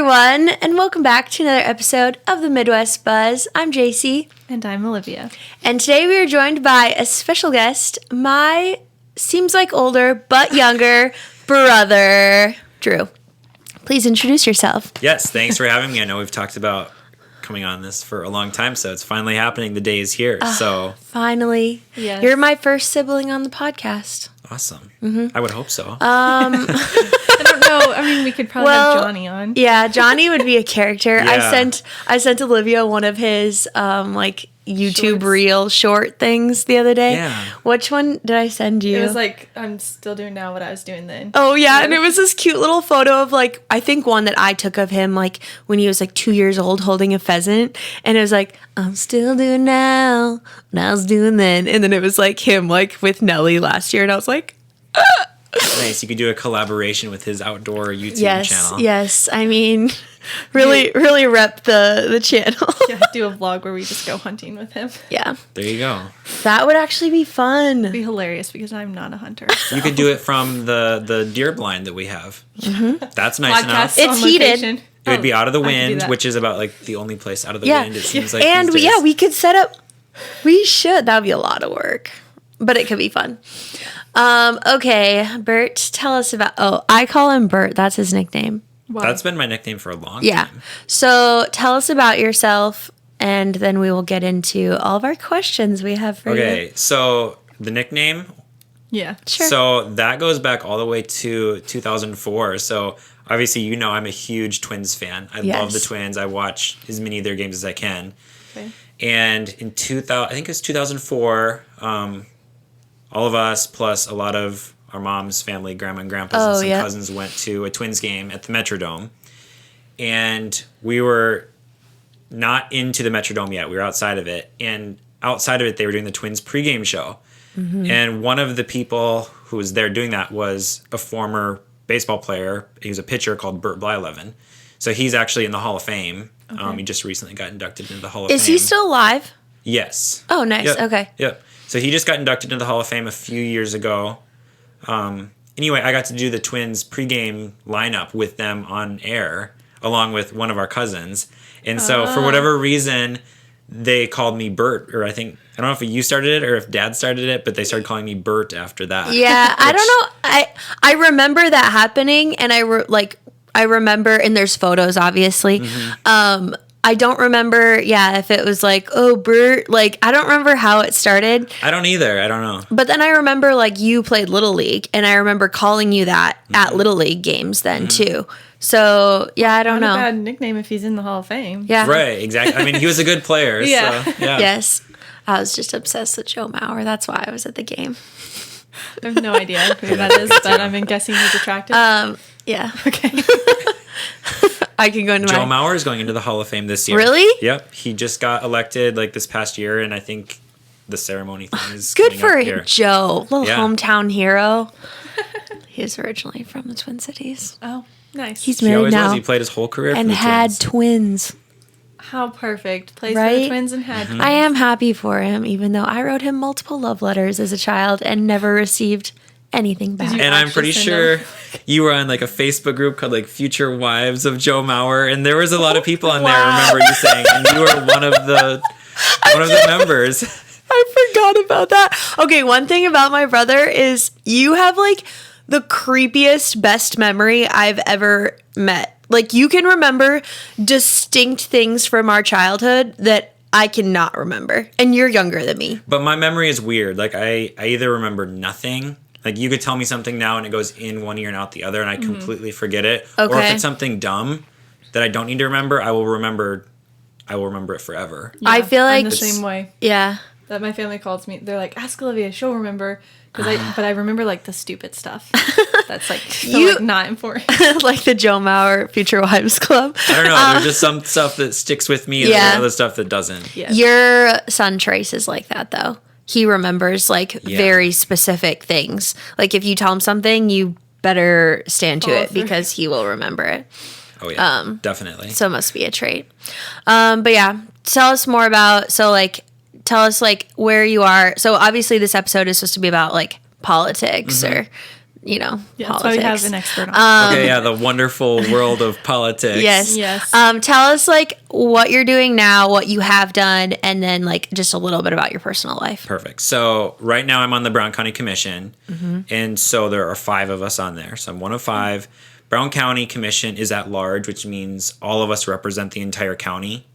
everyone, and welcome back to another episode of the Midwest Buzz. I'm JaCee. And I'm Olivia. And today we are joined by a special guest, my seems like older but younger brother, Drew. Please introduce yourself. Yes, thanks for having me. I know we've talked about coming on this for a long time, so it's finally happening. The day is here. Finally. Yes. You're my first sibling on the podcast. Awesome. Mm-hmm. I would hope so. I don't know. I mean, we could probably have Johnny on. Yeah, Johnny would be a character. Yeah. I sent Olivia one of his YouTube Shorts. reel short things the other day. Yeah. Which one did I send you? It was like, I'm still doing now what I was doing then. Oh, yeah. And it was this cute little photo of, I think one that I took of him, when he was, 2 years old holding a pheasant. And it was like, I'm still doing now what I was doing then. And then it was, him, with Nelly last year. And I was like, Nice. You could do a collaboration with his outdoor YouTube channel. Yes. I mean, really rep the channel. Yeah, do a vlog where we just go hunting with him. Yeah. There you go. That would actually be fun. It'd be hilarious because I'm not a hunter. You could do it from the deer blind that we have. Mm-hmm. That's nice enough. Podcast It's on heated. location. It would be out of the I could do wind, that. which is about the only place out of the Yeah. wind, it seems like. And these days. we could set up. We should. That would be a lot of work, but it could be fun. Okay, Bert, tell us about. Oh, I call him Bert. That's his nickname. Wow. That's been my nickname for a long Yeah. time. So tell us about yourself, and then we will get into all of our questions we have for you. Okay, so the nickname. Yeah. Sure. So that goes back all the way to 2004. So obviously, I'm a huge Twins fan. I love the Yes. Twins. I watch as many of their games as I can. Okay. And in 2000, I think it was 2004, all of us plus a lot of our mom's family, grandma and grandpa's and some cousins went to a Twins game at the Metrodome. And we were not into the Metrodome yet. We were outside of it. And outside of it, they were doing the Twins pregame show. Mm-hmm. And one of the people who was there doing that was a former baseball player. He was a pitcher called Bert Blyleven. So he's actually in the Hall of Fame. Okay. He just recently got inducted into the Hall of Fame. Is he still alive? Yes. Oh, nice. Yep. Okay. Yep. So he just got inducted into the Hall of Fame a few years ago. Anyway, I got to do the Twins pregame lineup with them on air, along with one of our cousins. And so for whatever reason, they called me Bert, or I don't know if you started it or if Dad started it, but they started calling me Bert after that. Yeah, I don't know. I remember that happening, and I remember, and there's photos, obviously. Mm-hmm. I don't remember, if it was oh, Bert. I don't remember how it started. I don't either. I don't know. But then I remember, you played Little League, and I remember calling you that at Little League games then, too. So, I don't Not know. a bad nickname if he's in the Hall of Fame. Yeah. Right, exactly. I mean, he was a good player. Yeah. So, yeah. Yes. I was just obsessed with Joe Mauer. That's why I was at the game. I have no idea who that is, but I've been guessing he's attractive. Yeah. Okay. I can go into Joe Mauer is going into the Hall of Fame this year. Really? Yep. He just got elected this past year, and I think the ceremony thing is Good coming for up here. Joe, little Yeah. hometown hero. He's originally from the Twin Cities. Oh, nice. He's He married always now was. He played his whole career and for the had Twins. twins. How perfect. Plays for Right? the Twins and had I am happy for him, even though I wrote him multiple love letters as a child and never received anything back. you- And I'm actually pretty send sure you were on a Facebook group called Future Wives of Joe Mauer, and there was a lot of people on there. I remember you saying, and you were one of the members. I forgot about that. Okay, one thing about my brother is you have the creepiest, best memory I've ever met. You can remember distinct things from our childhood that I cannot remember. And you're younger than me. But my memory is weird. I either remember nothing. You could tell me something now and it goes in one ear and out the other, and I completely forget it. Or if Okay. it's something dumb that I don't need to remember, I will remember it forever. Yeah, I feel I'm like- the same way. Yeah. That my family calls me. They're like, ask Olivia, she'll remember. But I remember the stupid stuff. That's not important. Like the Joe Mauer Future Wives Club. I don't know. There's just some stuff that sticks with me and Yeah. there's other stuff that doesn't. Yeah. Your son Trace is like that, though. He remembers very specific things. If you tell him something, you better stand to Follow it through. because he will remember it. Oh, yeah. Definitely. So it must be a trait. But yeah, tell us more about, tell us where you are. So obviously this episode is supposed to be about politics or Yeah, politics. that's why we have an expert on. Okay, yeah, the wonderful world of politics. Yes. Yes. Tell us like what you're doing now, what you have done, and then like just a little bit about your personal life. Perfect. So right now I'm on the Brown County Commission, and so there are 5 of us on there. So I'm one of 5. Brown County Commission is at large, which means all of us represent the entire county.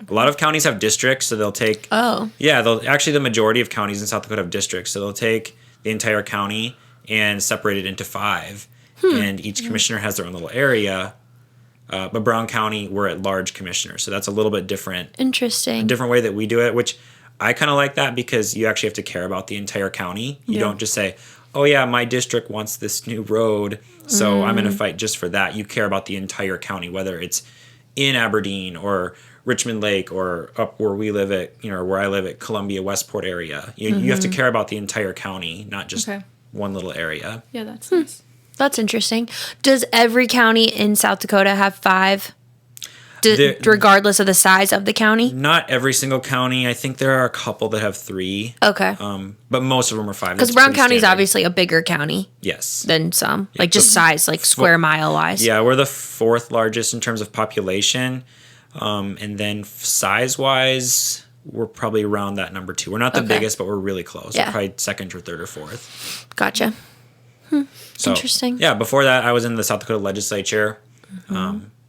A lot of counties have districts, so they'll take. Oh. Yeah, the majority of counties in South Dakota have districts, so they'll take the entire county and separate it into 5, and each commissioner has their own little area. But Brown County, we're at large commissioners, so that's a little bit different. Interesting. A different way that we do it, which I kind of like that because you actually have to care about the entire county. You don't just say, oh yeah, my district wants this new road, so I'm going to fight just for that. You care about the entire county, whether it's in Aberdeen or Richmond Lake or up where we live at, where I live at Columbia Westport area. You have to care about the entire county, not just one little area. Yeah, that's nice. That's interesting. Does every county in South Dakota have 5? Regardless of the size of the county? Not every single county. I think there are a couple that have 3. Okay. But most of them are 5. Because Brown County is obviously a bigger county. Yes. Than some. Like just size, like square mile wise. Yeah, we're the 4th largest in terms of population. And then size wise, we're probably around that number 2. We're not the biggest, but we're really close. Yeah. We're probably 2nd or 3rd or 4th. Gotcha. So, interesting. Yeah, before that, I was in the South Dakota legislature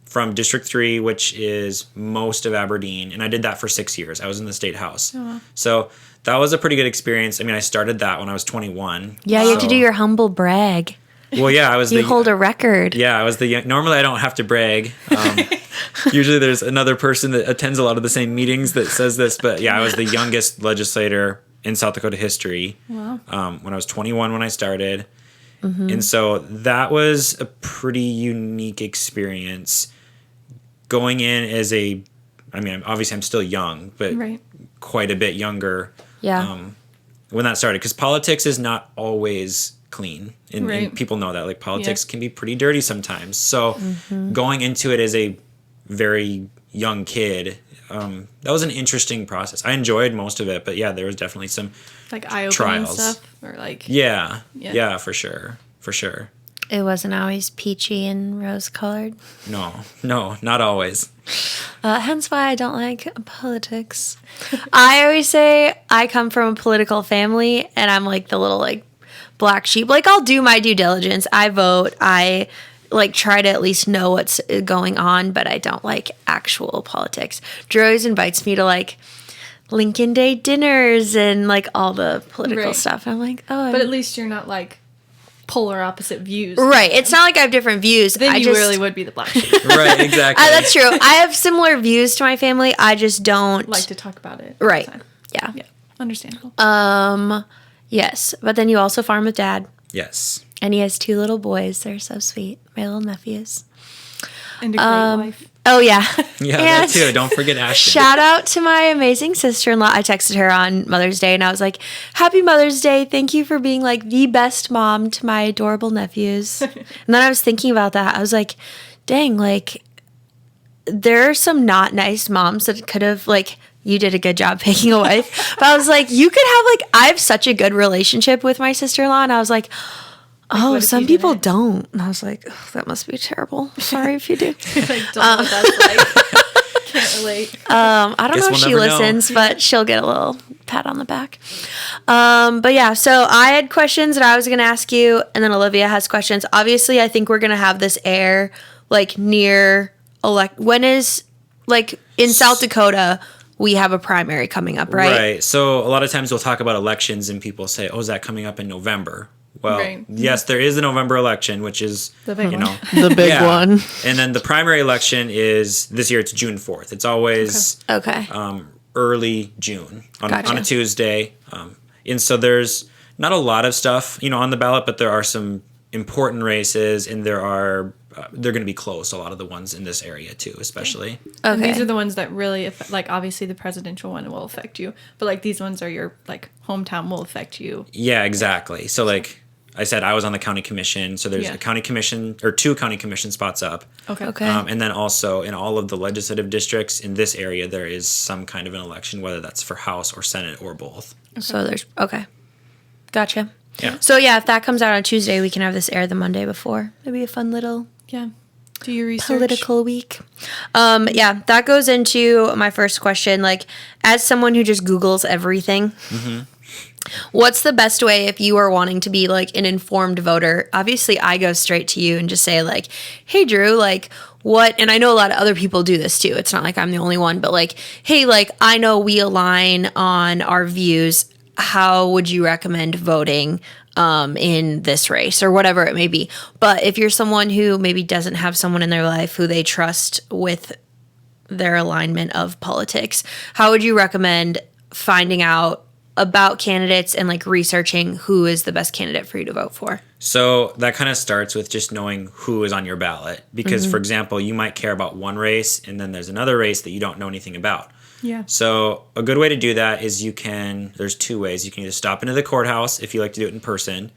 from District 3, which is most of Aberdeen. And I did that for 6 years. I was in the state house. Oh, wow. So that was a pretty good experience. I mean, I started that when I was 21. Yeah, you have to do your humble brag. Well, yeah, I was You hold a record. Yeah, I was normally I don't have to brag. Usually there's another person that attends a lot of the same meetings that says this. But yeah, I was the youngest legislator in South Dakota history. Wow. When I was 21 when I started. And so that was a pretty unique experience going in as obviously I'm still young, but quite a bit younger. Yeah. When that started, because politics is not always clean, and people know that. Like politics can be pretty dirty sometimes. So going into it as a very young kid, that was an interesting process. I enjoyed most of it, but yeah, there was definitely some like eye-opening trials. Stuff, or like yeah, for sure. It wasn't always peachy and rose-colored. No, not always. Hence why I don't like politics. I always say I come from a political family, and I'm like the little like black sheep. Like I'll do my due diligence. I vote. I like try to at least know what's going on, but I don't like actual politics. Drew always invites me to like Lincoln Day dinners and like all the political stuff. I'm like, but at least you're not like polar opposite views. Right. It's not like I have different views. Then you really would be the black sheep. Right, exactly. That's true. I have similar views to my family. I just don't like to talk about it. Right. Yeah. Understandable. Yes. But then you also farm with Dad. Yes. And he has 2 little boys. They're so sweet. My little nephews. And a great wife. Oh, yeah. Yeah, and that too. Don't forget Ashton. Shout out to my amazing sister-in-law. I texted her on Mother's Day, and I was like, Happy Mother's Day. Thank you for being, like, the best mom to my adorable nephews. And then I was thinking about that. I was like, dang, like, there are some not nice moms that could have, like, you did a good job picking a wife. But I was like, you could have, like, I have such a good relationship with my sister-in-law, and I was like, oh, some people don't. And I was like, that must be terrible. Sorry if you do. Like, don't know what that's like. Can't relate. I don't know if she listens, but she'll get a little pat on the back. But yeah, so I had questions that I was going to ask you, and then Olivia has questions. Obviously, I think we're going to have this air like near when is like in South Dakota, we have a primary coming up, right? Right. So a lot of times we'll talk about elections and people say, oh, is that coming up in November? Well, yes, there is a November election, which is, the big one. The big one. And then the primary election is, this year it's June 4th. It's always early June on a Tuesday. And so there's not a lot of stuff, on the ballot, but there are some important races, and they're going to be close, a lot of the ones in this area too, especially. Okay. And these are the ones that really affect, like obviously the presidential one will affect you, but like these ones are your like hometown will affect you. Yeah, exactly. So like I said, I was on the county commission, so there's a county commission or 2 county commission spots up. Okay. And then also in all of the legislative districts in this area, there is some kind of an election, whether that's for House or Senate or both. So there's gotcha. Yeah. So yeah, if that comes out on Tuesday, we can have this air the Monday before. It'd be a fun little Do your research. political week. Yeah, that goes into my first question. Like, as someone who just Googles everything, what's the best way if you are wanting to be like an informed voter? Obviously, I go straight to you and just say like, "Hey, Drew, like." What, and I know a lot of other people do this too. It's not like I'm the only one, but like, hey, like, I know we align on our views. How would you recommend voting in this race or whatever it may be? But if you're someone who maybe doesn't have someone in their life who they trust with their alignment of politics, how would you recommend finding out about candidates and like researching who is the best candidate for you to vote for? So that kind of starts with just knowing who is on your ballot. Because, for example, you might care about one race and then there's another race that you don't know anything about. Yeah. So a good way to do that is there's two ways. You can either stop into the courthouse if you like to do it in person.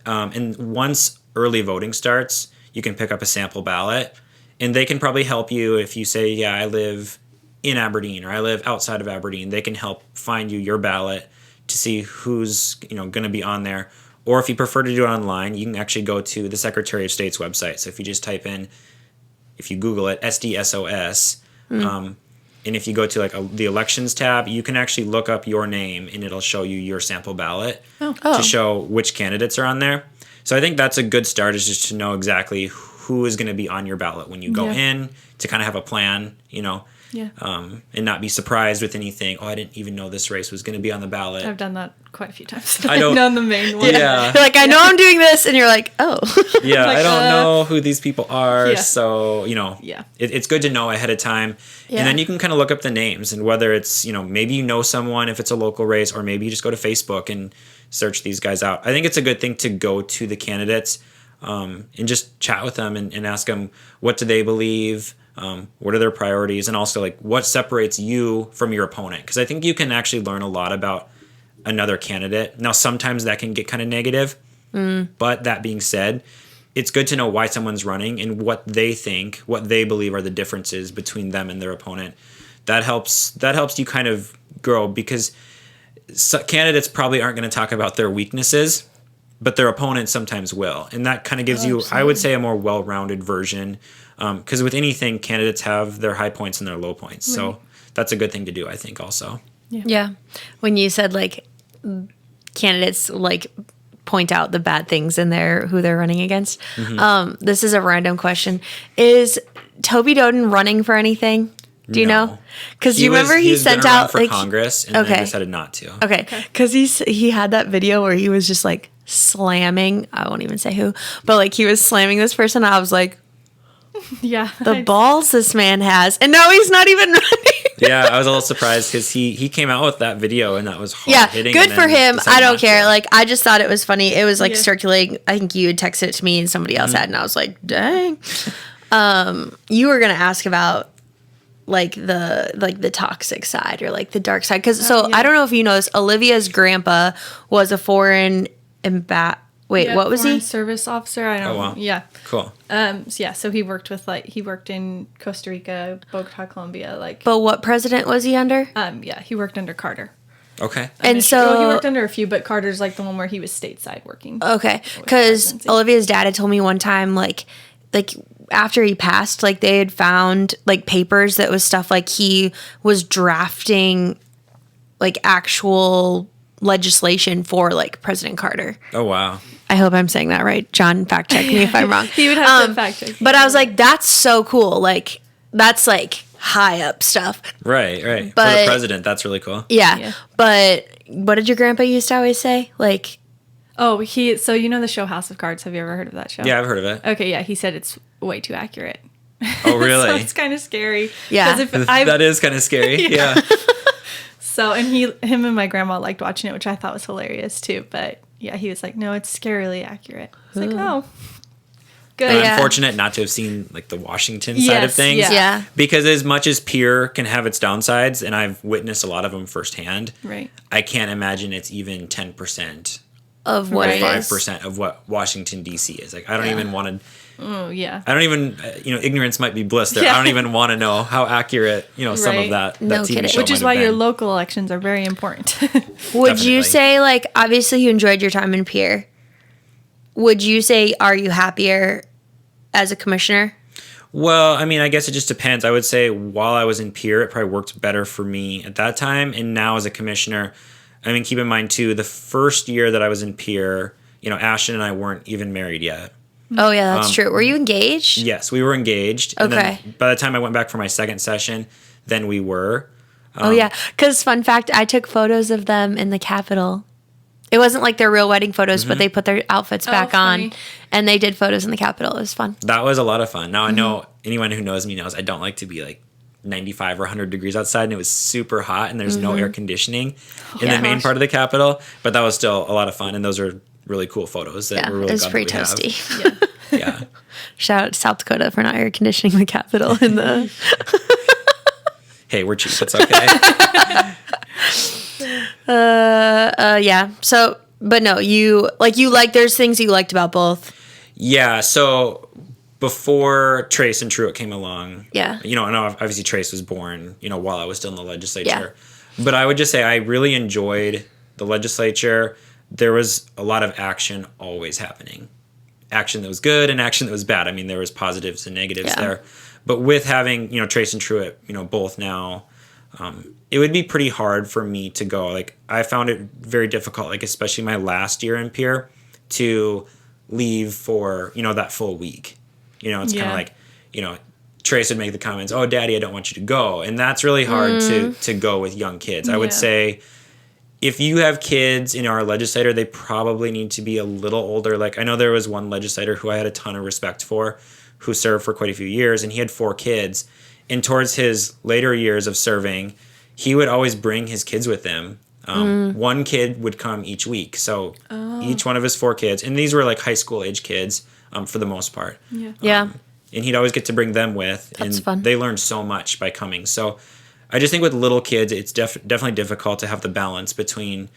And once early voting starts, you can pick up a sample ballot. And they can probably help you if you say, yeah, I live in Aberdeen or I live outside of Aberdeen. They can help find you your ballot to see who's going to be on there. Or if you prefer to do it online, you can actually go to the Secretary of State's website. So if you just type in, if you Google it, SDSOS, and if you go to like the elections tab, you can actually look up your name and it'll show you your sample ballot to show which candidates are on there. So I think that's a good start, is just to know exactly who is going to be on your ballot when you go in, to kind of have a plan, and not be surprised with anything. Oh, I didn't even know this race was going to be on the ballot. I've done that quite a few times. I don't know the main one. Yeah. You're like, I know I'm doing this, and you're like, oh. Yeah, Like, I don't know who these people are, Yeah. so, it's good to know ahead of time. Yeah. And then you can kind of look up the names, and whether it's, maybe you know someone if it's a local race, or maybe you just go to Facebook and search these guys out. I think it's a good thing to go to the candidates and just chat with them and ask them, what do they believe? What are their priorities? And also, like, what separates you from your opponent? Because I think you can actually learn a lot about another candidate. Now, sometimes that can get kind of negative. But that being said, it's good to know why someone's running and what they think, what they believe are the differences between them and their opponent. That helps you kind of grow, because candidates probably aren't going to talk about their weaknesses, but their opponents sometimes will. And that kind of gives you, I would say, a more well-rounded version. Because with anything, candidates have their high points and their low points. Right. So that's a good thing to do, I think, also. Yeah. When you said, like, candidates, like, point out the bad things in who they're running against. This is a random question. Is Toby Doden running for anything? Do you know? Because you remember he sent out for Congress and then decided not to. Okay. Because he had that video where he was just like slamming. I won't even say who, but like he was slamming this person. I was like, yeah, the balls this man has, and now he's not even running. Yeah, I was a little surprised because he came out with that video and that was hard hitting. Good for him. I don't care. Like, I just thought it was funny. It was like circulating. I think you had texted it to me and somebody else had, and I was like, dang. You were gonna ask about like the toxic side or like the dark side, because I don't know if you know this. Olivia's grandpa was a foreign what was he? Service officer. I don't know. Wow. Yeah. Cool. So he worked in Costa Rica, Bogota, Colombia, But what president was he under? He worked under Carter. Okay. He worked under a few, but Carter's like the one where he was stateside working. Okay. Cuz Olivia's dad had told me one time like after he passed, like they had found like papers that was stuff like he was drafting like actual legislation for like President Carter. Oh wow. I hope I'm saying that right. John, fact check me if I'm wrong. He would have to fact check. But I was like, that's so cool. Like, that's like high up stuff. Right. But, for the president, that's really cool. Yeah. But what did your grandpa used to always say? Like, so you know the show House of Cards? Have you ever heard of that show? Yeah, I've heard of it. Okay, yeah. He said it's way too accurate. Oh, really? So it's kind of scary. Yeah. That is kind of scary. Yeah. So, and him and my grandma liked watching it, which I thought was hilarious too. But yeah, he was like, no, it's scarily accurate. It's like, oh, good. I'm unfortunate not to have seen like the Washington side of things. Yeah. Because as much as Pierre can have its downsides, and I've witnessed a lot of them firsthand, right? I can't imagine it's even 10% of what it is. 5% of what Washington D.C. is. Like, I don't even want to Oh, yeah. I don't even, ignorance might be bliss there. I don't even want to know how accurate, some of that No TV kidding. show Which is why your local elections are very important. Would you Definitely. say, like, obviously you enjoyed your time in Pierre. Would you say, are you happier as a commissioner? Well, I mean, I guess it just depends. I would say while I was in Pierre, it probably worked better for me at that time. And now as a commissioner, I mean, keep in mind, too, the first year that I was in Pierre, Ashton and I weren't even married yet. Oh, yeah, that's true. Were you engaged? Yes, we were engaged. Okay. And then by the time I went back for my second session, then we were. Oh, yeah. Because, fun fact, I took photos of them in the Capitol. It wasn't like their real wedding photos, but they put their outfits back on, and they did photos in the Capitol. It was fun. That was a lot of fun. Now, I know anyone who knows me knows I don't like to be like 95 or 100 degrees outside, and it was super hot, and there's no air conditioning in the main part of the Capitol, but that was still a lot of fun, and those are really cool photos that we're really it was glad pretty that we toasty. have. Yeah. Shout out to South Dakota for not air conditioning the Capitol in the... Hey, we're cheap. It's okay. yeah. So, but no, there's things you liked about both. Yeah, so before Trace and Truett came along, Yeah. and obviously Trace was born, while I was still in the legislature. Yeah. But I would just say I really enjoyed the legislature. There was a lot of action always happening. Action that was good and action that was bad. I mean, there was positives and negatives there. But with having, Trace and Truett, both now, it would be pretty hard for me to go. Like, I found it very difficult, like, especially my last year in Pierre, to leave for, that full week. It's kind of like, Trace would make the comments, "Oh, Daddy, I don't want you to go." And that's really hard to go with young kids. I would say if you have kids in our legislature, they probably need to be a little older. Like, I know there was one legislator who I had a ton of respect for, who served for quite a few years, and he had 4 kids. And towards his later years of serving, he would always bring his kids with him. One kid would come each week. So each one of his 4 kids, and these were like high school age kids for the most part. Yeah. And he'd always get to bring them with. That's and fun. They learned so much by coming. So I just think with little kids, it's definitely difficult to have the balance between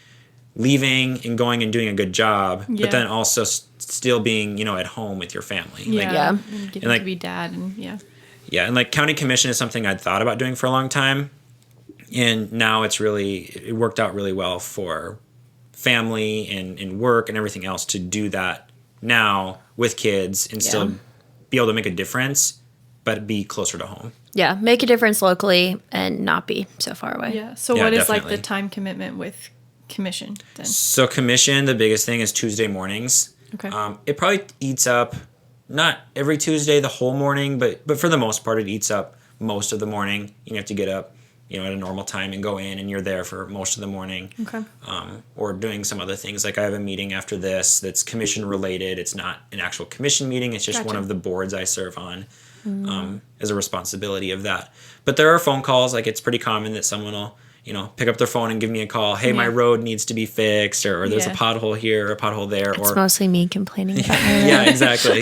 leaving and going and doing a good job, but then also still being, at home with your family. And getting to be dad and Yeah, and like county commission is something I'd thought about doing for a long time. And now it worked out really well for family and work and everything else to do that now with kids and still be able to make a difference, but be closer to home. Yeah, make a difference locally and not be so far away. Yeah. So what is like the time commitment with commission then? So commission, the biggest thing is Tuesday mornings. Okay. It probably eats up, not every Tuesday the whole morning, but for the most part it eats up most of the morning. You have to get up, at a normal time and go in, and you're there for most of the morning. Okay. Or doing some other things. Like I have a meeting after this that's commission related. It's not an actual commission meeting. It's just one of the boards I serve on as a responsibility of that. But there are phone calls. Like it's pretty common that someone will, pick up their phone and give me a call. Hey, my road needs to be fixed, or there's a pothole here or a pothole there. It's mostly me complaining about my road. Yeah, exactly.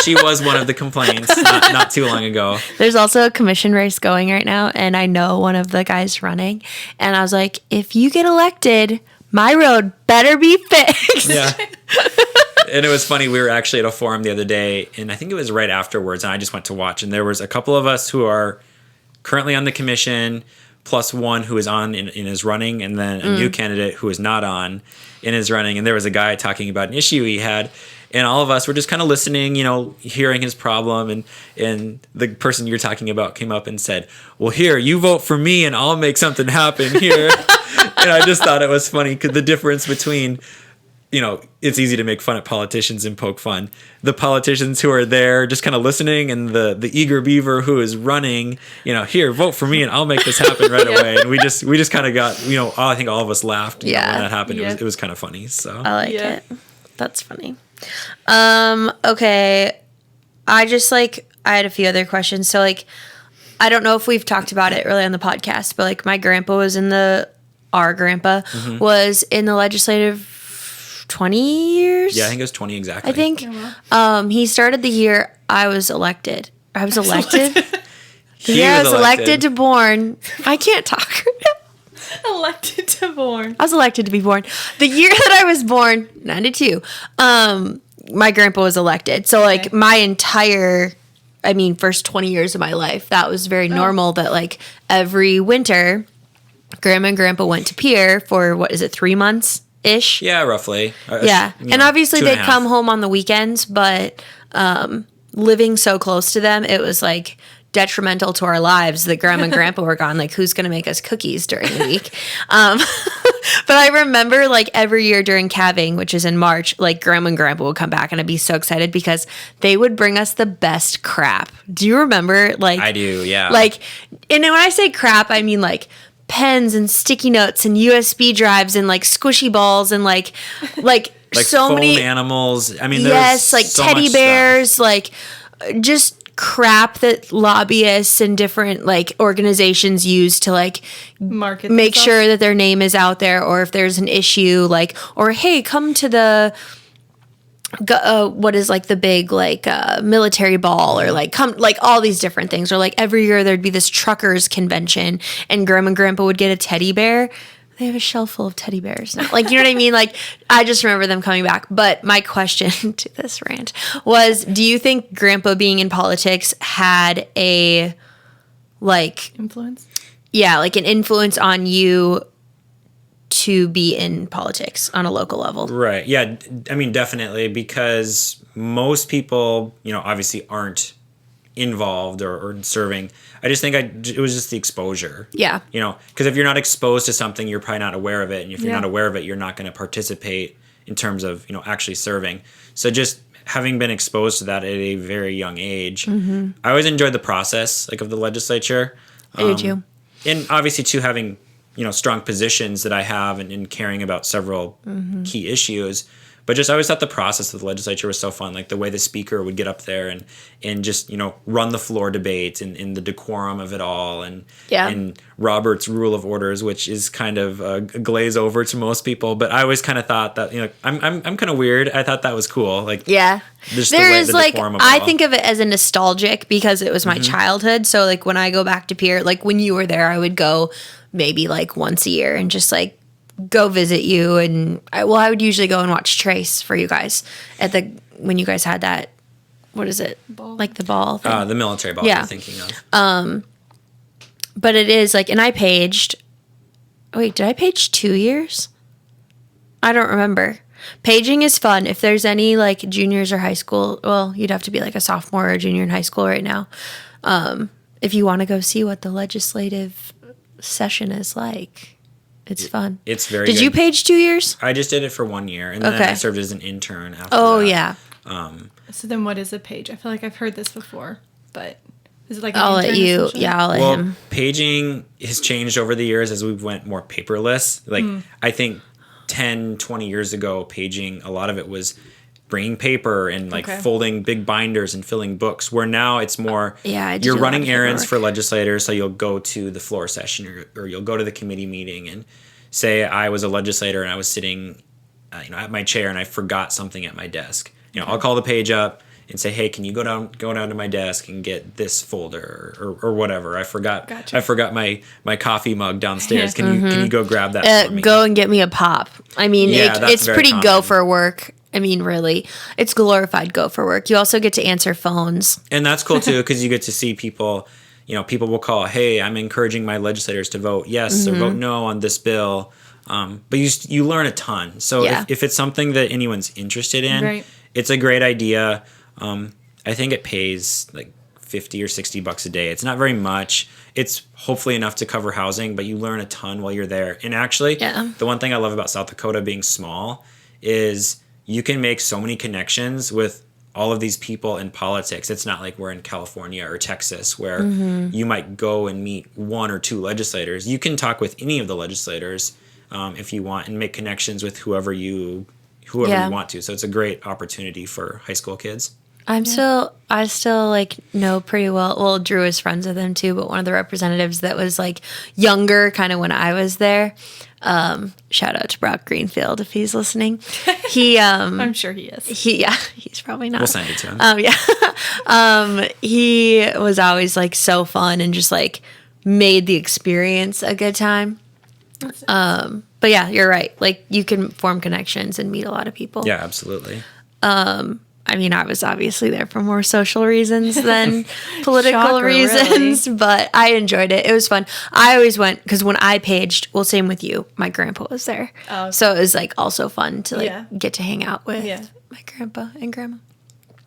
She was one of the complaints not too long ago. There's also a commission race going right now, and I know one of the guys running. And I was like, if you get elected, my road better be fixed. Yeah. And it was funny. We were actually at a forum the other day, and I think it was right afterwards, and I just went to watch. And there was a couple of us who are currently on the commission, plus one who is on in his running, and then a new candidate who is not on in his running. And there was a guy talking about an issue he had, and all of us were just kind of listening, hearing his problem. And the person you're talking about came up and said, "Well, here, you vote for me, and I'll make something happen here." And I just thought it was funny because the difference between, it's easy to make fun at politicians and poke fun. The politicians who are there just kind of listening, and the eager beaver who is running, here, vote for me and I'll make this happen right away. And we just kind of got, I think all of us laughed when that happened. Yeah. It was kind of funny. So I like it. That's funny. Okay. I had a few other questions. So I don't know if we've talked about it really on the podcast, but my grandpa was our grandpa was in the legislative 20 years. Yeah, I think it was 20 exactly. I think. He started the year I was elected. I was elected. I was elected to born. I can't talk right now. Elected to born. I was elected to be born. The year that I was born, 92. my grandpa was elected. So like my entire, first 20 years of my life, that was very normal that like every winter, grandma and grandpa went to Pierre for 3 months ish? Yeah, roughly. Yeah. And obviously they'd come home on the weekends, but living so close to them, it was like detrimental to our lives that grandma and grandpa were gone. Like, who's going to make us cookies during the week? But I remember like every year during calving, which is in March, like grandma and grandpa would come back and I'd be so excited because they would bring us the best crap. Do you remember? Like, I do, yeah. Like, and when I say crap, I mean like pens and sticky notes and USB drives and like squishy balls and like so foam many animals. I mean, yes, like so teddy bears, like just crap that lobbyists and different like organizations use to like market make sure that their name is out there, or if there's an issue, like, or hey, come to the what is like the big like military ball, or like come, like all these different things, or like every year there'd be this truckers convention and grandma and grandpa would get a teddy bear. They have a shelf full of teddy bears now. Like, you know what I mean? Like, I just remember them coming back. But my question to this rant was, do you think grandpa being in politics had a, like... influence? Yeah, like an influence on you to be in politics on a local level? Right. Yeah, I mean, definitely, because most people, obviously aren't involved or serving. I just think it was just the exposure. Yeah. Because if you're not exposed to something, you're probably not aware of it. And if you're not aware of it, you're not going to participate in terms of, actually serving. So just having been exposed to that at a very young age, I always enjoyed the process, like, of the legislature. I do too. And obviously, too, having, strong positions that I have and caring about several key issues. But just I always thought the process of the legislature was so fun, like the way the speaker would get up there and just, run the floor debate and the decorum of it all, and Robert's Rule of Orders, which is kind of a glaze over to most people. But I always kind of thought that, I'm kind of weird. I thought that was cool. Like, just the decorum of it all. I think of it as a nostalgic because it was my childhood. So like when I go back to Pierre, like when you were there, I would go maybe like once a year and just like go visit you, and I would usually go and watch Trace for you guys at when you guys had that, what is it, ball. Like the ball thing. The military ball you're thinking of. But it is like, and I paged, did I page 2 years? I don't remember. Paging is fun. If there's any like juniors or high school, well, you'd have to be like a sophomore or a junior in high school right now, if you want to go see what the legislative session is like. It's fun. It's very Did good. you page 2 years? I just did it for 1 year, and then I served as an intern after that. Oh, yeah. So then what is a page? I feel like I've heard this before, but is it like I'll let you, I'll let him. Paging has changed over the years as we went more paperless. Like, I think 10, 20 years ago, paging, a lot of it was bringing paper and like folding big binders and filling books, where now it's more you're running errands for legislators. So you'll go to the floor session or you'll go to the committee meeting, and say I was a legislator and I was sitting at my chair and I forgot something at my desk. I'll call the page up and say, hey, can you go down to my desk and get this folder or whatever? I forgot my coffee mug downstairs. Can you go grab that for me? Go and get me a pop. I mean, it's pretty common. Gopher work. I mean, really, it's glorified gopher work. You also get to answer phones. And that's cool, too, because you get to see people, people will call, hey, I'm encouraging my legislators to vote yes or vote no on this bill. But you learn a ton. So if it's something that anyone's interested in, it's a great idea. I think it pays like $50 or $60 a day. It's not very much. It's hopefully enough to cover housing, but you learn a ton while you're there. And actually, the one thing I love about South Dakota being small is you can make so many connections with all of these people in politics. It's not like we're in California or Texas where you might go and meet one or two legislators. You can talk with any of the legislators if you want, and make connections with whoever you want to. So it's a great opportunity for high school kids. I still like know pretty well. Drew is friends with him too, but one of the representatives that was like younger, kind of when I was there. Shout out to Brock Greenfield if he's listening. He, I'm sure he is. He's probably not. We'll send it to him. He was always like so fun and just like made the experience a good time. But yeah, you're right. Like you can form connections and meet a lot of people. Yeah, absolutely. I mean, I was obviously there for more social reasons than political Shocker, reasons, really. but I enjoyed it. It was fun. I always went because when I paged, well, same with you, my grandpa was there. Oh. So it was like also fun to like Yeah. get to hang out with Yeah. my grandpa and grandma.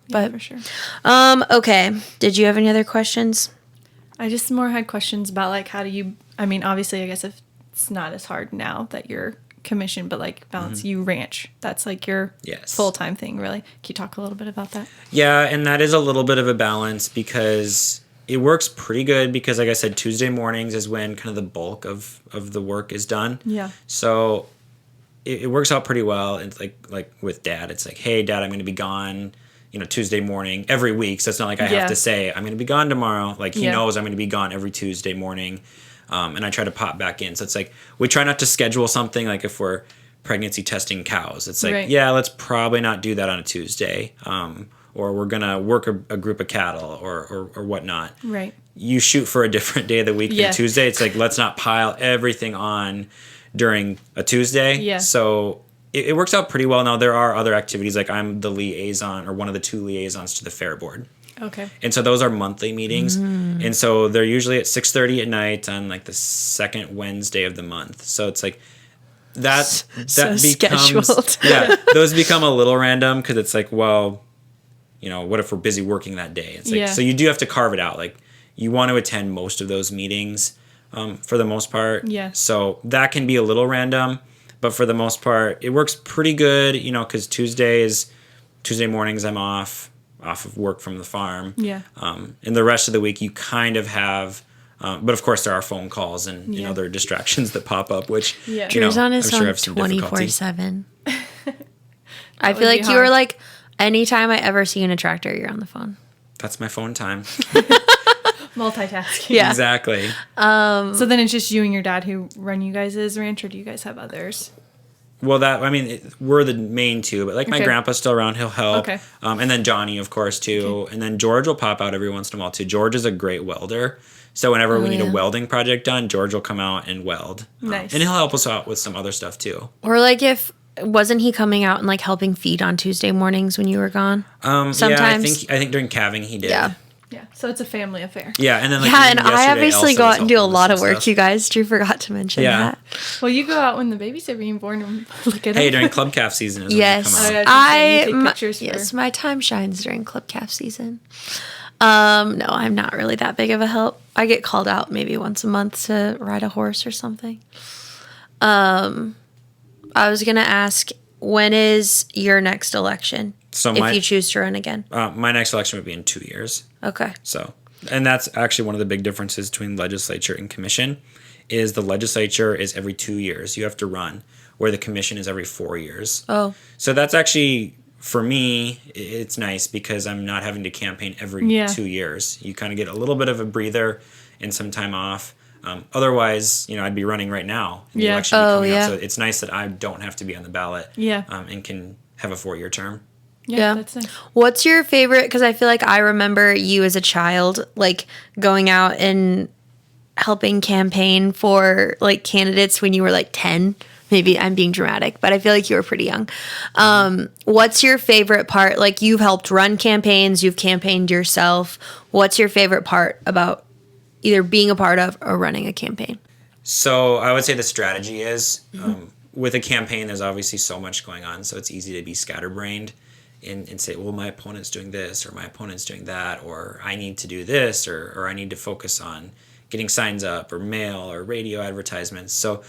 Yeah, But for sure. Okay. Did you have any other questions? I just more had questions about like how do you, I mean, obviously I guess if it's not as hard now that you're commissioned, but like balance, you ranch. That's like your Yes. full-time thing, really. Can you talk a little bit about that? Yeah, and that is a little bit of a balance because it works pretty good because, like I said, Tuesday mornings is when kind of the bulk of the work is done. Yeah. So it works out pretty well. It's like with Dad, it's like, hey, Dad, I'm going to be gone, Tuesday morning every week. So it's not like I have to say, I'm going to be gone tomorrow. Like he knows I'm going to be gone every Tuesday morning. And I try to pop back in. So it's like, we try not to schedule something like if we're pregnancy testing cows. It's like, Right. yeah, let's probably not do that on a Tuesday. Or we're going to work a group of cattle or whatnot. Right. You shoot for a different day of the week Yeah. than Tuesday. It's like, let's not pile everything on during a Tuesday. Yeah. So it works out pretty well. Now, there are other activities. Like I'm the liaison or one of the 2 liaisons to the fair board. Okay. And so those are monthly meetings. And so they're usually at 6:30 at night on like the second Wednesday of the month. So it's like that So becomes scheduled. yeah, those become a little random because it's like, well, what if we're busy working that day? It's like so you do have to carve it out. Like you want to attend most of those meetings for the most part. Yeah. So that can be a little random, but for the most part, it works pretty good, because Tuesday mornings I'm off of work from the farm. Yeah. And the rest of the week you kind of have, but of course there are phone calls and there are distractions that pop up, which Drew's on his I'm sure phone have some difficulty. 24/7. I feel would like be you were hard. like, anytime I ever see you in a tractor, you're on the phone. That's my phone time. Multitasking. Yeah. Exactly. So then it's just you and your dad who run you guys' ranch, or do you guys have others? Well, we're the main 2, but like my Okay. grandpa's still around, he'll help. Okay. And then Johnny, of course, too. And then George will pop out every once in a while, too. George is a great welder. So whenever we need a welding project done, George will come out and weld. Nice. And he'll help us out with some other stuff, too. Or like wasn't he coming out and like helping feed on Tuesday mornings when you were gone? Yeah, Sometimes. I think during calving he did. Yeah. Yeah. So it's a family affair. Yeah, and then like Yeah, and I yesterday, obviously Elsa go was out and do a helping with lot some of work, stuff. you guys. Drew forgot to mention Yeah. that. Well, you go out when the babies are being born and look at Hey, them. during club calf season is Yes, when we come Oh, out. yeah. You take my, pictures for- yes, my time shines during club calf season. No, I'm not really that big of a help. I get called out maybe once a month to ride a horse or something. I was gonna ask, when is your next election? So if you choose to run again. my next election would be in 2 years. Okay. So, and that's actually one of the big differences between legislature and commission is the legislature is every 2 years. You have to run, where the commission is every 4 years. Oh. So that's actually, for me, it's nice because I'm not having to campaign every 2 years. You kind of get a little bit of a breather and some time off. Otherwise, I'd be running right now. And the Yeah. election would be Oh, coming yeah. up. So it's nice that I don't have to be on the ballot. Yeah. And can have a 4-year term. Yeah. That's nice. What's your favorite? Because I feel like I remember you as a child, like going out and helping campaign for like candidates when you were like 10. Maybe I'm being dramatic, but I feel like you were pretty young. What's your favorite part? Like you've helped run campaigns, you've campaigned yourself. What's your favorite part about either being a part of or running a campaign? So I would say the strategy is with a campaign, there's obviously so much going on. So it's easy to be scatterbrained and say, well, my opponent's doing this or my opponent's doing that, or I need to do this, or I need to focus on getting signs up or mail or radio advertisements. So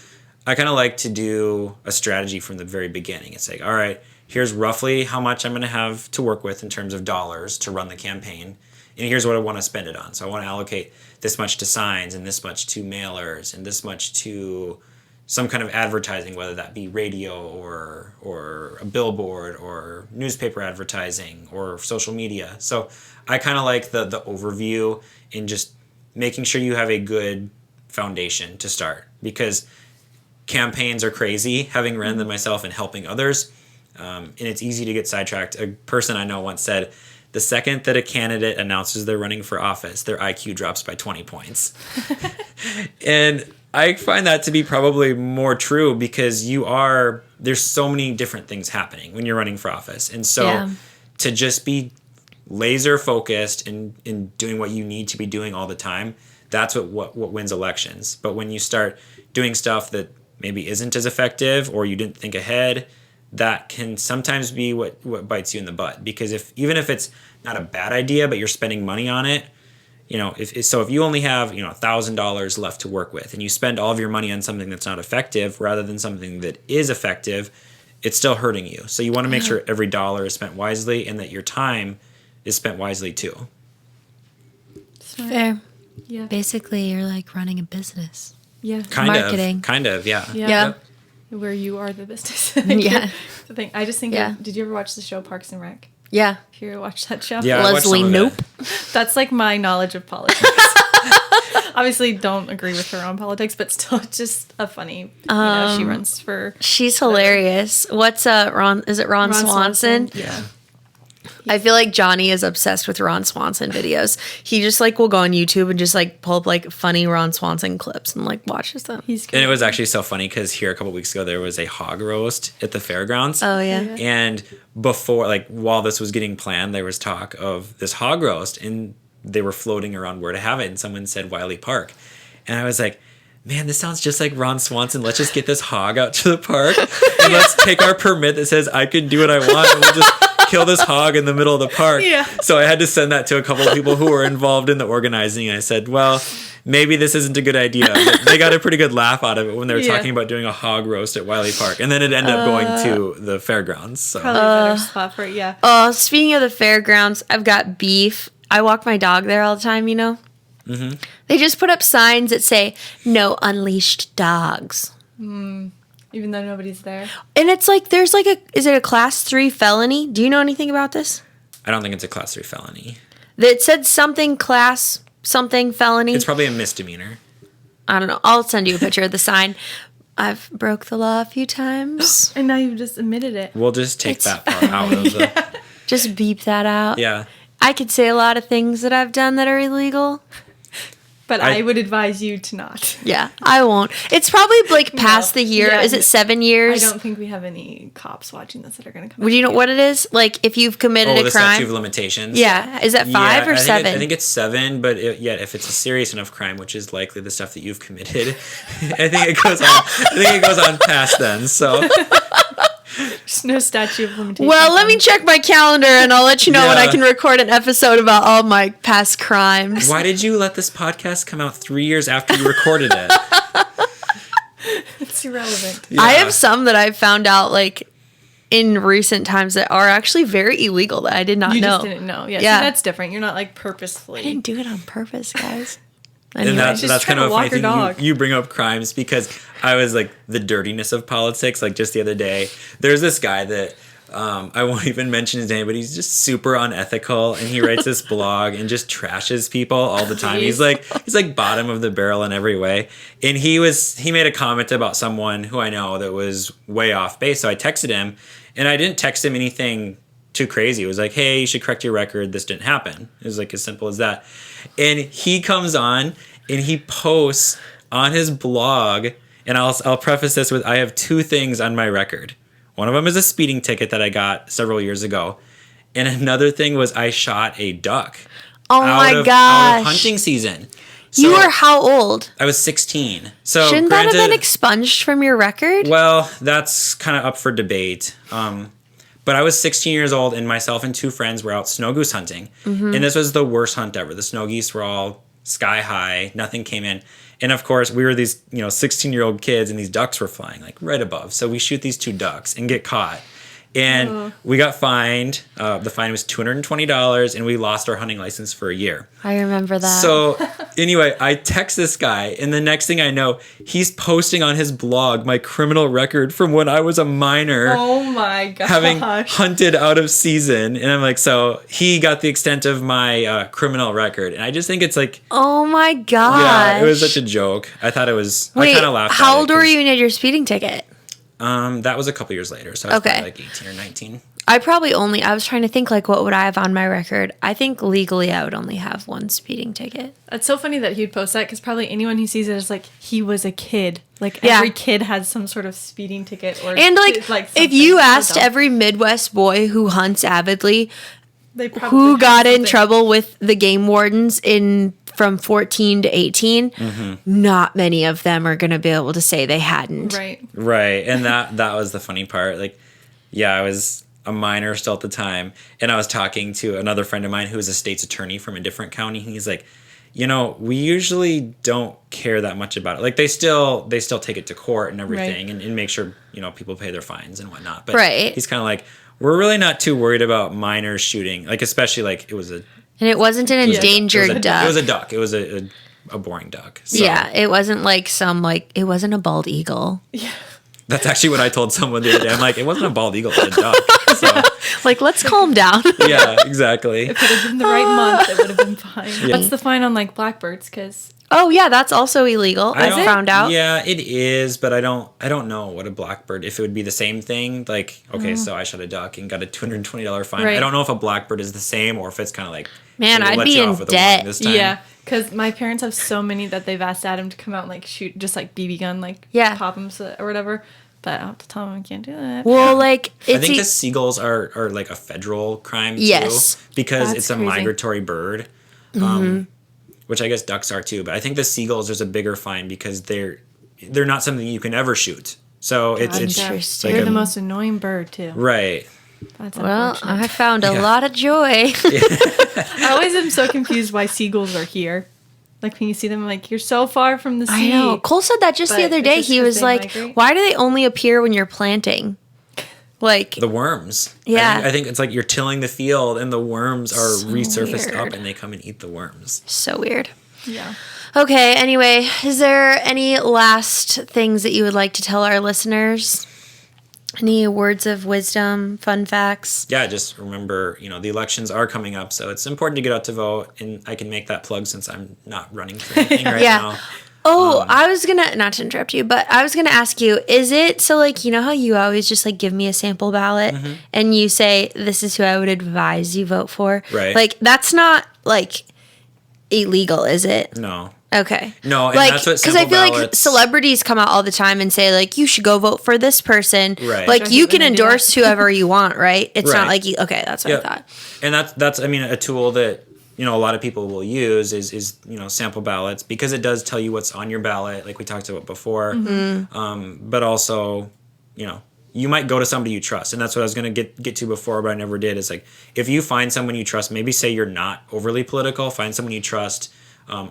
I kind of like to do a strategy from the very beginning. It's like, all right, here's roughly how much I'm going to have to work with in terms of dollars to run the campaign. And here's what I want to spend it on. So I want to allocate this much to signs and this much to mailers and this much to some kind of advertising, whether that be radio or a billboard or newspaper advertising or social media. So I kind of like the overview in just making sure you have a good foundation to start, because campaigns are crazy, having ran them myself and helping others. And it's easy to get sidetracked. A person I know once said, the second that a candidate announces they're running for office, their IQ drops by 20 points. And I find that to be probably more true because there's so many different things happening when you're running for office. And so to just be laser focused in doing what you need to be doing all the time, that's what wins elections. But when you start doing stuff that maybe isn't as effective or you didn't think ahead, that can sometimes be what bites you in the butt. Because even if it's not a bad idea, but you're spending money on it, if you only have $1,000 left to work with and you spend all of your money on something that's not effective rather than something that is effective, it's still hurting you. So you want to make sure every dollar is spent wisely and that your time is spent wisely too. Fair. Yeah. Basically, you're like running a business. Yeah. Kind of, yeah. Yeah. Where you are the business. Yeah. The thing. I just think, did you ever watch the show Parks and Rec? Yeah. If you ever watched that show? Yeah, Leslie, nope. That's like my knowledge of politics. Obviously, don't agree with her on politics, but still, just a funny. She runs for. She's hilarious. What's Ron? Is it Ron Swanson? Yeah. I feel like Johnny is obsessed with Ron Swanson videos. He just like will go on YouTube and just like pull up like funny Ron Swanson clips and like watches them. He's good. And it was actually so funny because here a couple weeks ago there was a hog roast at the fairgrounds. Oh yeah. And before, like while this was getting planned, there was talk of this hog roast and they were floating around where to have it. And someone said Wiley Park. And I was like, man, this sounds just like Ron Swanson. Let's just get this hog out to the park and let's take our permit that says I can do what I want and we'll just kill this hog in the middle of the park. Yeah. So I had to send that to a couple of people who were involved in the organizing. And I said, well, maybe this isn't a good idea. But they got a pretty good laugh out of it when they were talking about doing a hog roast at Wiley Park. And then it ended up going to the fairgrounds. So. Probably a better spot for it, yeah. Oh, speaking of the fairgrounds, I've got beef. I walk my dog there all the time, Mm-hmm. They just put up signs that say, no unleashed dogs. Even though nobody's there. And it's like, is it a class 3 felony? Do you know anything about this? I don't think it's a class 3 felony. That said something felony. It's probably a misdemeanor. I don't know. I'll send you a picture of the sign. I've broke the law a few times. And now you've just admitted it. We'll just take that part out of the... Just beep that out. Yeah. I could say a lot of things that I've done that are illegal. But I would advise you to not. Yeah, I won't. It's probably like past the year. Yeah, is it 7 years? I don't think we have any cops watching this that are going to come. Would you know what it is? Like if you've committed a crime. The statute of limitations. Yeah, is that 5 or 7? I think it's 7, but if it's a serious enough crime, which is likely the stuff that you've committed, I think it goes on. I think it goes on past then. So. There's no statute of limitations. Well, let me check my calendar and I'll let you know when I can record an episode about all my past crimes. Why did you let this podcast come out 3 years after you recorded it? It's irrelevant. Yeah. I have some that I've found out like in recent times that are actually very illegal that I did not know. You just didn't know. Yeah. See, that's different. You're not like purposefully. I didn't do it on purpose, guys. Anyway. And that's kind of a funny thing. Dog. You bring up crimes because I was like the dirtiness of politics. Like just the other day, there's this guy that I won't even mention his name, but he's just super unethical, and he writes this blog and just trashes people all the time. He's like bottom of the barrel in every way. And he made a comment about someone who I know that was way off base. So I texted him, and I didn't text him anything too crazy. It was like, hey, you should correct your record. This didn't happen. It was like as simple as that. And he comes on and he posts on his blog, and I'll preface this with, I have 2 things on my record. One of them is a speeding ticket that I got several years ago. And another thing was I shot a duck. Oh my gosh. Out of hunting season. So you were how old? I was 16. So shouldn't that have been expunged from your record? Well, that's kind of up for debate. But I was 16 years old, and myself and 2 friends were out snow goose hunting. Mm-hmm. And this was the worst hunt ever. The snow geese were all sky high. Nothing came in. And of course, we were these 16-year-old kids, and these ducks were flying like right above. So we shoot these 2 ducks and get caught. And we got fined. The fine was $220, and we lost our hunting license for a year. I remember that. So anyway, I text this guy, and the next thing I know, he's posting on his blog my criminal record from when I was a minor. Oh my gosh. Having hunted out of season. And I'm like, so he got the extent of my criminal record. And I just think it's like... Oh my gosh. Yeah, it was such a joke. I thought it was... Wait, I kind of laughed how at old were you when you had your speeding ticket? That was a couple years later, so I was Okay. probably like 18 or 19. I was trying to think like what would I have on my record? I think legally I would only have one speeding ticket. It's so funny that he'd post that because probably anyone who sees it is like, he was a kid. Like, Yeah. every kid has some sort of speeding ticket. Or And like if you something. asked every Midwest boy who hunts avidly They probably who have got in something. trouble with the game wardens from 14 to 18, not many of them are going to be able to say they hadn't. Right. Right, and that was the funny part. Like, yeah, I was a minor still at the time, and I was talking to another friend of mine who was a state's attorney from a different county, and he's like, we usually don't care that much about it. Like, they still take it to court and everything, Right. and make sure people pay their fines and whatnot. But Right. he's kind of like, we're really not too worried about minors shooting, like, especially like it was a And it wasn't an endangered duck. It was a duck. It was a boring duck. So Yeah, it wasn't like it wasn't a bald eagle. that's actually what I told someone the other day. I'm like, it wasn't a bald eagle, it was a duck. So, Like, let's calm down. yeah, exactly. If it had been the right month, it would have been fine. What's the fine on like blackbirds? Because Oh yeah, that's also illegal. I don't- found out. Yeah, it is, but I don't know what a blackbird, if it would be the same thing. Like, okay, so I shot a duck and got a $220 fine. Right. I don't know if a blackbird is the same or if it's kind of like, Man, we'll I'd let be you in off with a debt. warning this time. yeah, because my parents have so many that they've asked Adam to come out and like shoot, just like BB gun, like Yeah. pop them or whatever. But I'll have to tell him I can't do that. Well, like I it's think the seagulls are like a federal crime too. Yes. Because That's it's a crazy. migratory bird. Which I guess ducks are too, but I think the seagulls there's a bigger fine because they're not something you can ever shoot. So it's Interesting. like They're a- the most annoying bird too. right. That's well, unfortunate. I found a Yeah. lot of joy. I always am so confused why seagulls are here. Like when you see them, I'm like, you're so far from the sea. I know. Cole said that just the But other it's day. just He 'cause was they like, migrate? "Why do they only appear when you're planting?" Like, The worms. Yeah. I think it's like you're tilling the field and the worms are So resurfaced weird. up and they come and eat the worms. so weird. Yeah. Okay, anyway, is there any last things that you would like to tell our listeners? Any words of wisdom, fun facts? Yeah, just remember, the elections are coming up, so it's important to get out to vote, and I can make that plug since I'm not running for anything right Yeah. now. Oh, I was gonna, not to interrupt you, but I was gonna ask you, is it, so like, you know how you always just like give me a sample ballot and you say, this is who I would advise you vote for? Right. Like, that's not like illegal, is it? No. Okay. No, and Like, that's what because I sample feel like ballots- celebrities come out all the time and say like you should go vote for this person. Right. Like I you hate when can they do endorse that. whoever you want, right? It's not Right. like you. Okay, that's what Yeah. I thought. And that's I mean a tool that a lot of people will use is sample ballots because it does tell you what's on your ballot, like we talked about before. But also you might go to somebody you trust, and that's what I was going to get to before, but I never did. Is like if you find someone you trust, maybe say you're not overly political, find someone you trust.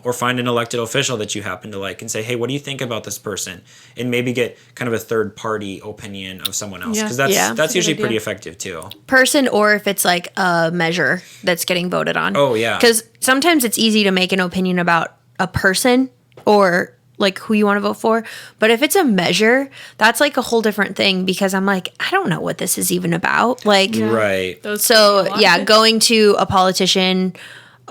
Or find an elected official that you happen to like and say, hey, what do you think about this person? And maybe get kind of a third party opinion of someone else. Yeah. Because that's Yeah. That's a usually good pretty idea. effective too. Person, or if it's like a measure that's getting voted on. Oh, yeah. Because sometimes it's easy to make an opinion about a person or like who you want to vote for. But if it's a measure, that's like a whole different thing because I'm like, I don't know what this is even about. Like, Right. Those so a lot yeah, of it. going to a politician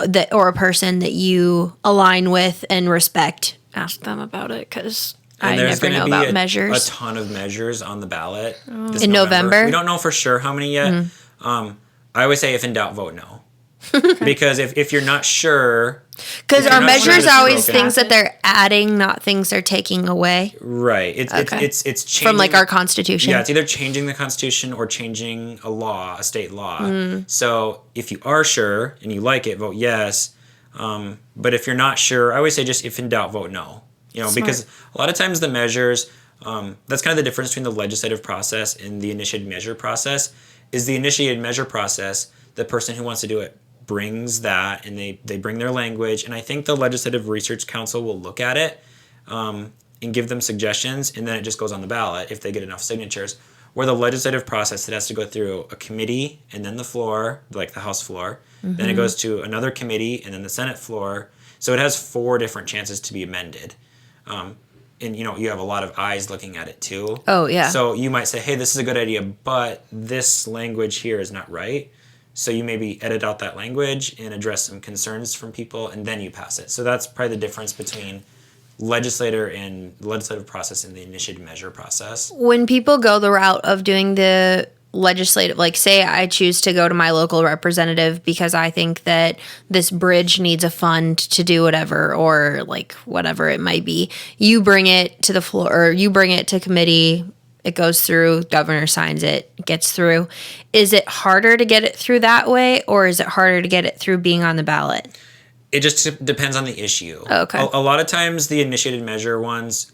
that or a person that you align with and respect, ask them about it because I And there's never gonna know be about measures. a ton of measures on the ballot this In November? We don't know for sure how many yet. I always say, if in doubt, vote no. Because if you're not sure, Because If our you're not sure measures that are it's always broken. things that they're adding, not things they're taking away right? Okay. It's changing from like our constitution. Yeah, it's either changing the Constitution or changing a state law. So if you are sure and you like it, vote yes. But if you're not sure, I always say just if in doubt, vote no. Because a lot of times the measures, that's kind of the difference between the legislative process and the initiated measure process. Is the initiated measure process, the person who wants to do it brings that and they bring their language. And I think the Legislative Research Council will look at it and give them suggestions, and then it just goes on the ballot if they get enough signatures. Where the legislative process, it has to go through a committee and then the floor, like the House floor. Then it goes to another committee and then the Senate floor. So it has 4 different chances to be amended. And you have a lot of eyes looking at it too. Oh, yeah. So you might say, hey, this is a good idea, but this language here is not right. So you maybe edit out that language and address some concerns from people, and then you pass it. So that's probably the difference between legislative process and the initiative measure process. When people go the route of doing the legislative, like say I choose to go to my local representative because I think that this bridge needs a fund to do whatever, or like whatever it might be, you bring it to the floor, or you bring it to committee, it goes through, governor signs it, gets through. Is it harder to get it through that way, or is it harder to get it through being on the ballot? It just depends on the issue. Okay. A lot of times the initiated measure ones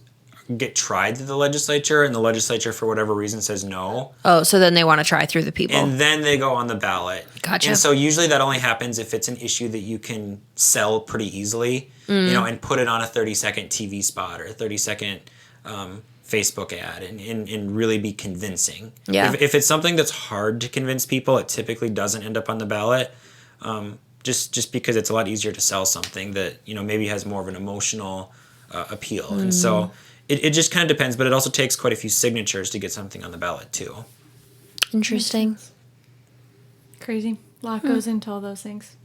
get tried through the legislature, and the legislature, for whatever reason, says no. Oh, so then they want to try through the people. And then they go on the ballot. Gotcha. And so usually that only happens if it's an issue that you can sell pretty easily, and put it on a 30-second TV spot or a 30-second Facebook ad and really be convincing. Yeah. If it's something that's hard to convince people, it typically doesn't end up on the ballot. Just because it's a lot easier to sell something that, maybe has more of an emotional appeal. And so it just kind of depends, but it also takes quite a few signatures to get something on the ballot too. Interesting. Crazy. A lot goes into all those things.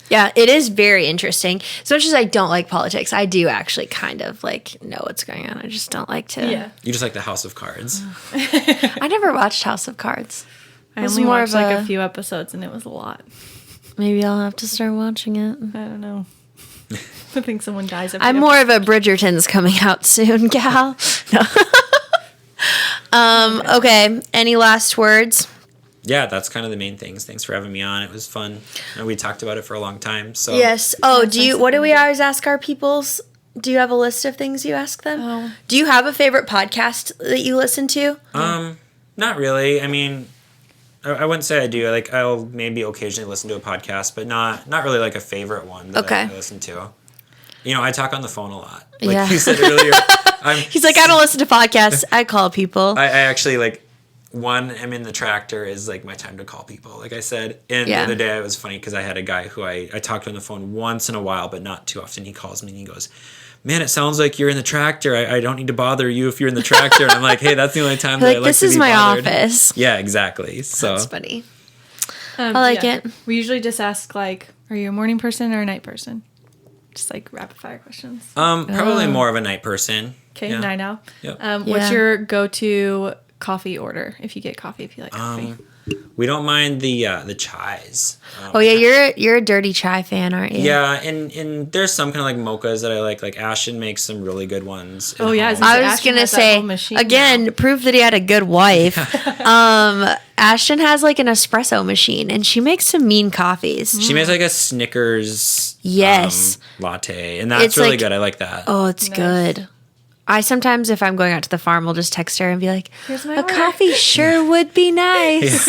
Yeah, it is very interesting. As much as I don't like politics, I do actually kind of know what's going on. I just don't like to. Yeah. You just like the House of Cards. I never watched House of Cards. I only watched a few episodes, and it was a lot. Maybe I'll have to start watching it. I don't know. I think someone dies. I'm more of a Bridgerton's coming out soon, gal. No. Okay. Any last words? Yeah, that's kind of the main things. Thanks for having me on. It was fun. And we talked about it for a long time. So yes. Oh, what do we always ask our peoples? Do you have a list of things you ask them? Oh. Do you have a favorite podcast that you listen to? Not really. I mean, I wouldn't say I do. I'll maybe occasionally listen to a podcast, but not really like a favorite one that I listen to. I talk on the phone a lot. Like you said earlier. He's like, I don't listen to podcasts. I call people. I actually when I'm in the tractor is my time to call people, like I said. And the other day it was funny because I had a guy who I talked to on the phone once in a while, but not too often. He calls me and he goes, man, it sounds like you're in the tractor. I don't need to bother you if you're in the tractor. And I'm like, hey, that's the only time that I like to be bothered. This is my office. Yeah, exactly. So that's funny. I like it. We usually just ask are you a morning person or a night person? Just rapid fire questions. Probably more of a night person. Okay, night owl. Yep. What's your go-to coffee order if you get coffee, if you like coffee? We don't mind the chais. You're a dirty chai fan, aren't you? Yeah, and there's some kind of mochas that I like. Like Ashton makes some really good ones. Oh yeah, I was gonna say again, proof that he had a good wife. Ashton has an espresso machine, and she makes some mean coffees. She makes a Snickers latte, and that's really good. I like that. Oh, it's good. I sometimes, if I'm going out to the farm, will just text her and be like, a coffee sure would be nice.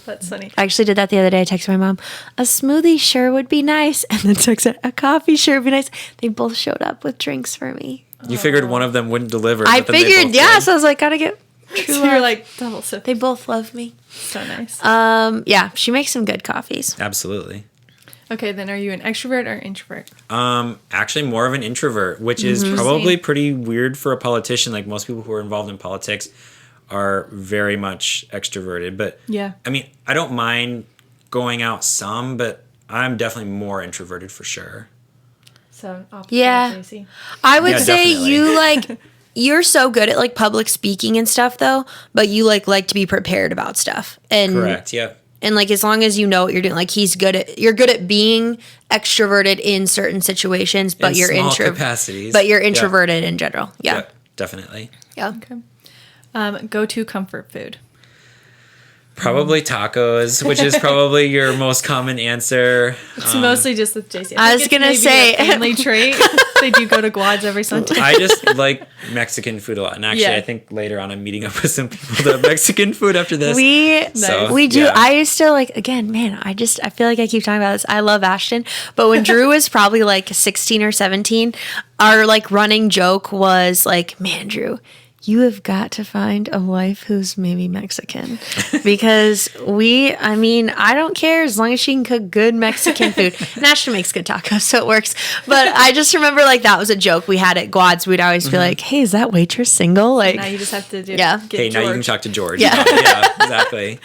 That's funny. I actually did that the other day. I texted my mom, a smoothie sure would be nice. And then texted her, a coffee sure would be nice. They both showed up with drinks for me. You figured one of them wouldn't deliver. I figured, so I was like, gotta get true so love. You're double sip. They both love me. So nice. Yeah, she makes some good coffees. Absolutely. Okay, then are you an extrovert or introvert? Actually more of an introvert, which is probably pretty weird for a politician. Most people who are involved in politics are very much extroverted. But yeah, I mean, I don't mind going out some, but I'm definitely more introverted for sure. So JaCee. I would say definitely. you're so good at public speaking and stuff though, but you like to be prepared about stuff. And correct, yeah. And as long as you know what you're doing, you're good at being extroverted in certain situations, but you're capacities. But you're introverted in general. Yeah, definitely. Yeah. Okay. Go-to comfort food. Probably tacos, which is probably your most common answer. It's mostly just with JaCee. I was gonna say a family trait. They do go to Guad's every Sunday. I just like Mexican food a lot, and actually, I think later on I'm meeting up with some people that have Mexican food after this. We do. Yeah. I used to again, man. I feel like I keep talking about this. I love Ashton, but when Drew was probably 16 or 17, our running joke was man, Drew, you have got to find a wife who's maybe Mexican, because I don't care as long as she can cook good Mexican food. And Ashton makes good tacos, so it works. But I just remember that was a joke we had at Guad's. We'd always be like, hey, is that waitress single? Now you just have to do now you can talk to George. Yeah, yeah, exactly.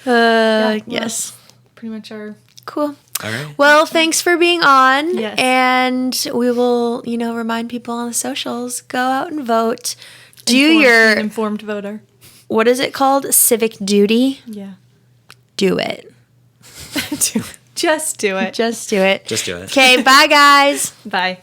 Yes. Pretty much our Cool. All right. Well, thanks for being on. Yes. And we will, remind people on the socials, go out and vote. Do Be your, an informed voter. what is it called? Civic duty? Yeah. Do it. Just do it. Just do it. Just do it. Okay, bye guys. Bye.